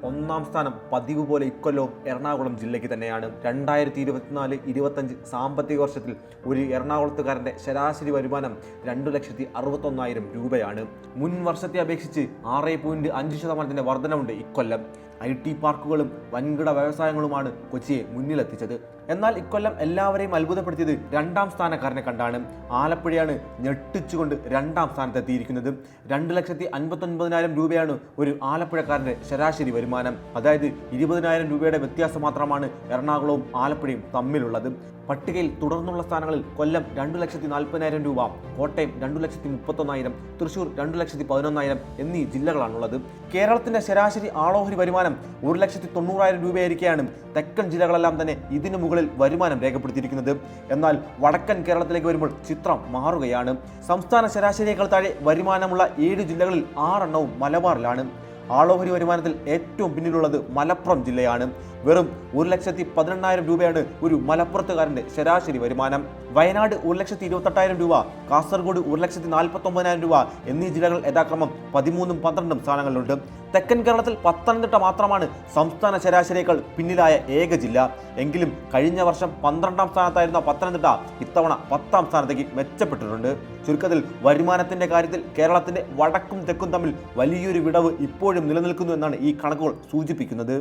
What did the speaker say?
ഒന്നാം സ്ഥാനം പതിവ് പോലെ ഇക്കൊല്ലവും എറണാകുളം ജില്ലയ്ക്ക് തന്നെയാണ്. 2024-25 സാമ്പത്തിക വർഷത്തിൽ ഒരു എറണാകുളത്തുകാരൻ്റെ ശരാശരി വരുമാനം 2,61,000 രൂപയാണ്. മുൻ വർഷത്തെ അപേക്ഷിച്ച് 6.5% വർധനവുണ്ട് ഇക്കൊല്ലം. IT പാർക്കുകളും വൻകിട വ്യവസായങ്ങളുമാണ് കൊച്ചിയെ മുന്നിലെത്തിച്ചത്. എന്നാൽ ഇക്കൊല്ലം എല്ലാവരെയും അത്ഭുതപ്പെടുത്തിയത് രണ്ടാം സ്ഥാനക്കാരനെ കണ്ടാണ്. ആലപ്പുഴയാണ് ഞെട്ടിച്ചുകൊണ്ട് രണ്ടാം സ്ഥാനത്തെത്തിയിരിക്കുന്നത്. 2,59,000 രൂപയാണ് ഒരു ആലപ്പുഴക്കാരൻ്റെ ശരാശരി വരുമാനം. അതായത് 20,000 രൂപയുടെ വ്യത്യാസം മാത്രമാണ് എറണാകുളവും ആലപ്പുഴയും തമ്മിലുള്ളത്. പട്ടികയിൽ തുടർന്നുള്ള സ്ഥാനങ്ങളിൽ കൊല്ലം 2,40,000 രൂപ, കോട്ടയം 2,31,000, തൃശൂർ 2,11,000 എന്നീ ജില്ലകളാണുള്ളത്. കേരളത്തിന്റെ ശരാശരി ആളോഹരി വരുമാനം 1,90,000 രൂപയായിരിക്കെയാണ് തെക്കൻ ജില്ലകളെല്ലാം തന്നെ ഇതിനു മുകളിൽ വരുമാനം രേഖപ്പെടുത്തിയിരിക്കുന്നത്. എന്നാൽ വടക്കൻ കേരളത്തിലേക്ക് വരുമ്പോൾ ചിത്രം മാറുകയാണ്. സംസ്ഥാന ശരാശരിയേക്കാൾ താഴെ വരുമാനമുള്ള 7 ജില്ലകളിൽ 6 എണ്ണവും മലബാറിലാണ്. ആളോഹരി വരുമാനത്തിൽ ഏറ്റവും പിന്നിലുള്ളത് മലപ്പുറം ജില്ലയാണ്. വെറും 1,18,000 രൂപയാണ് ഒരു മലപ്പുറത്തുകാരൻ്റെ ശരാശരി വരുമാനം. വയനാട് 1,28,000 രൂപ, കാസർഗോഡ് 1,49,000 രൂപ എന്നീ ജില്ലകൾ യഥാക്രമം 13ഉം 12ഉം സ്ഥാനങ്ങളിലുണ്ട്. തെക്കൻ കേരളത്തിൽ പത്തനംതിട്ട മാത്രമാണ് സംസ്ഥാന ശരാശരിയേക്കാൾ പിന്നിലായ ഏക ജില്ല. എങ്കിലും കഴിഞ്ഞ വർഷം 12ാം സ്ഥാനത്തായിരുന്ന പത്തനംതിട്ട ഇത്തവണ 10ാം സ്ഥാനത്തേക്ക് മെച്ചപ്പെട്ടിട്ടുണ്ട്. ചുരുക്കത്തിൽ വരുമാനത്തിന്റെ കാര്യത്തിൽ കേരളത്തിന്റെ വടക്കും തെക്കും തമ്മിൽ വലിയൊരു വിടവ് ഇപ്പോഴും നിലനിൽക്കുന്നു എന്നാണ് ഈ കണക്കുകൾ സൂചിപ്പിക്കുന്നത്.